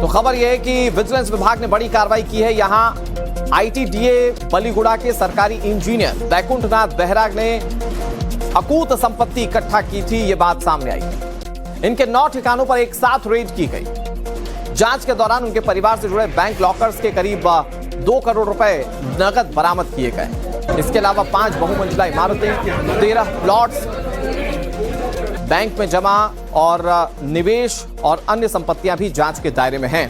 खबर यह है कि विजिलेंस विभाग ने बड़ी कार्रवाई की है। यहां आईटीडीए बलीगुड़ा के सरकारी इंजीनियर बैकुंठनाथ बेहरा ने अकूत संपत्ति इकट्ठा की थी, यह बात सामने आई। इनके 9 ठिकानों पर एक साथ रेड की गई। जांच के दौरान उनके परिवार से जुड़े बैंक लॉकर्स के करीब 2 करोड़ रुपए नकद बरामद किए गए। इसके अलावा 5 बहुमंजिला इमारतें, 13 प्लॉट्स, बैंक में जमा और निवेश और अन्य संपत्तियां भी जांच के दायरे में हैं।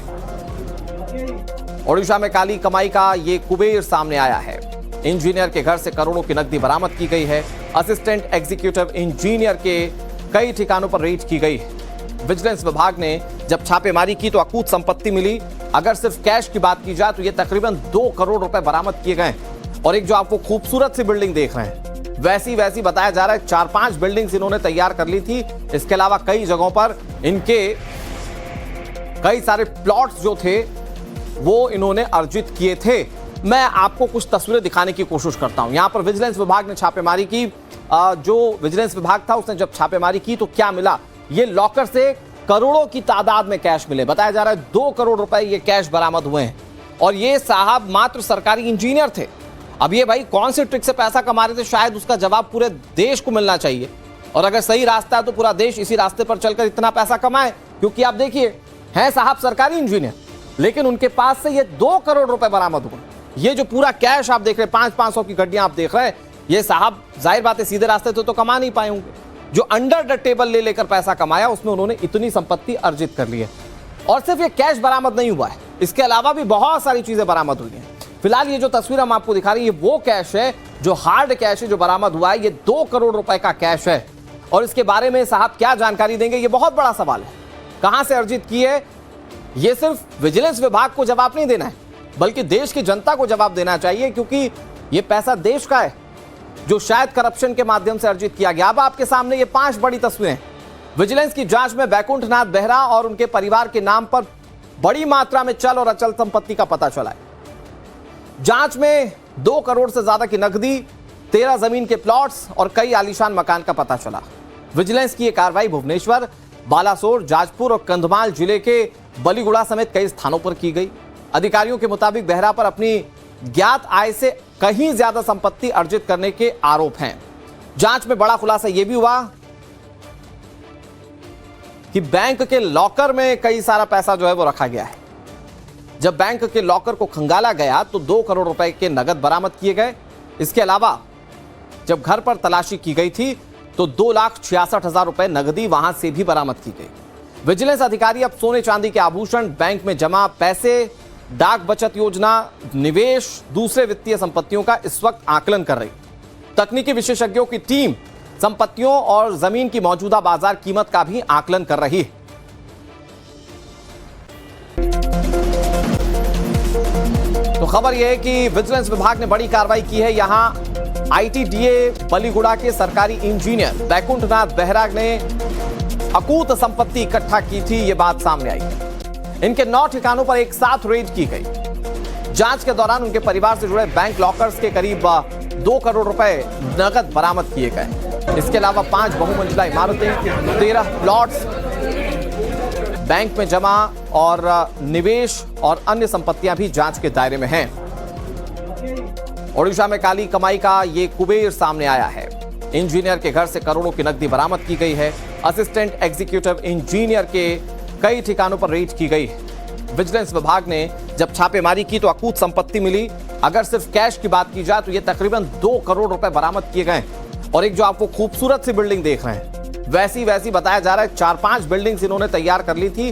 ओडिशा में काली कमाई का ये कुबेर सामने आया है। इंजीनियर के घर से करोड़ों की नकदी बरामद की गई है। असिस्टेंट एग्जीक्यूटिव इंजीनियर के कई ठिकानों पर रेड की गई। विजिलेंस विभाग ने जब छापेमारी की तो अकूत संपत्ति मिली। अगर सिर्फ कैश की बात की जाए तो ये तकरीबन 2 करोड़ रुपए बरामद किए गए। और एक जो आपको खूबसूरत सी बिल्डिंग देख रहे हैं, वैसी बताया जा रहा है 4-5 बिल्डिंग्स इन्होंने तैयार कर ली थी। इसके अलावा कई जगहों पर इनके कई सारे प्लॉट्स जो थे वो इन्होंने अर्जित किए थे। मैं आपको कुछ तस्वीरें दिखाने की कोशिश करता हूं। यहां पर विजिलेंस विभाग ने छापेमारी की। जो विजिलेंस विभाग था उसने जब छापेमारी की तो क्या मिला, ये लॉकर से करोड़ों की तादाद में कैश मिले। बताया जा रहा है 2 करोड़ रुपए ये कैश बरामद हुए हैं। और ये साहब मात्र सरकारी इंजीनियर थे। अब ये भाई कौन सी ट्रिक से पैसा कमा रहे थे, शायद उसका जवाब पूरे देश को मिलना चाहिए। और अगर सही रास्ता है तो पूरा देश इसी रास्ते पर चलकर इतना पैसा कमाए। क्योंकि आप देखिए, हैं साहब सरकारी इंजीनियर, लेकिन उनके पास से ये 2 करोड़ रुपए बरामद हुए। ये जो पूरा कैश आप देख रहे हैं, 500-500 की गड्डियां आप देख रहे हैं, ये साहब जाहिर बात है सीधे रास्ते तो कमा नहीं पाए होंगे। जो अंडर द टेबल ले लेकर पैसा कमाया उसमें उन्होंने इतनी संपत्ति अर्जित कर ली है। और सिर्फ ये कैश बरामद नहीं हुआ है, इसके अलावा भी बहुत सारी चीजें बरामद हुई हैं। फिलहाल ये जो तस्वीर हम आपको दिखा रहे हैं, ये वो कैश है जो हार्ड कैश है जो बरामद हुआ है। ये 2 करोड़ रुपए का कैश है। और इसके बारे में साहब क्या जानकारी देंगे, ये बहुत बड़ा सवाल है। कहां से अर्जित की है, ये सिर्फ विजिलेंस विभाग को जवाब नहीं देना है, बल्कि देश की जनता को जवाब देना चाहिए। क्योंकि ये पैसा देश का है जो शायद करप्शन के माध्यम से अर्जित किया गया। अब आपके सामने ये 5 बड़ी तस्वीरें। विजिलेंस की जांच में बैकुंठनाथ बेहरा और उनके परिवार के नाम पर बड़ी मात्रा में चल और अचल संपत्ति का पता चला है। जांच में 2 करोड़ से ज्यादा की नकदी, 13 जमीन के प्लॉट्स और कई आलीशान मकान का पता चला। विजिलेंस की यह कार्रवाई भुवनेश्वर, बालासोर, जाजपुर और कंधमाल जिले के बलीगुड़ा समेत कई स्थानों पर की गई। अधिकारियों के मुताबिक बेहरा पर अपनी ज्ञात आय से कहीं ज्यादा संपत्ति अर्जित करने के आरोप हैं। जांच में बड़ा खुलासा यह भी हुआ कि बैंक के लॉकर में कई सारा पैसा जो है वो रखा गया है। जब बैंक के लॉकर को खंगाला गया तो 2 करोड़ रुपए के नगद बरामद किए गए। इसके अलावा जब घर पर तलाशी की गई थी तो 2,66,000 रुपए नगदी वहां से भी बरामद की गई। विजिलेंस अधिकारी अब सोने चांदी के आभूषण, बैंक में जमा पैसे, डाक बचत योजना, निवेश, दूसरे वित्तीय संपत्तियों का इस वक्त आकलन कर रही। तकनीकी विशेषज्ञों की टीम संपत्तियों और जमीन की मौजूदा बाजार कीमत का भी आकलन कर रही है। तो खबर यह है कि विजिलेंस विभाग ने बड़ी कार्रवाई की है। यहां आईटीडीए बलीगुड़ा के सरकारी इंजीनियर बैकुंठनाथ बेहरा ने अकूत संपत्ति इकट्ठा की थी, यह बात सामने आई। इनके 9 ठिकानों पर एक साथ रेड की गई। जांच के दौरान उनके परिवार से जुड़े बैंक लॉकर्स के करीब 2 करोड़ रुपए नकद बरामद किए गए। इसके अलावा 5 बहुमंजिला इमारतें, 13 प्लॉट्स, बैंक में जमा और निवेश और अन्य संपत्तियां भी जांच के दायरे में हैं। ओडिशा में काली कमाई का ये कुबेर सामने आया है। इंजीनियर के घर से करोड़ों की नकदी बरामद की गई है। असिस्टेंट एग्जीक्यूटिव इंजीनियर के कई ठिकानों पर रेड की गई। विजिलेंस विभाग ने जब छापेमारी की तो अकूत संपत्ति मिली। अगर सिर्फ कैश की बात की जाए तो ये तकरीबन 2 करोड़ रुपए बरामद किए गए। और एक जो आपको खूबसूरत सी बिल्डिंग देख रहे हैं, वैसी बताया जा रहा है 4-5 बिल्डिंग्स इन्होंने तैयार कर ली थी।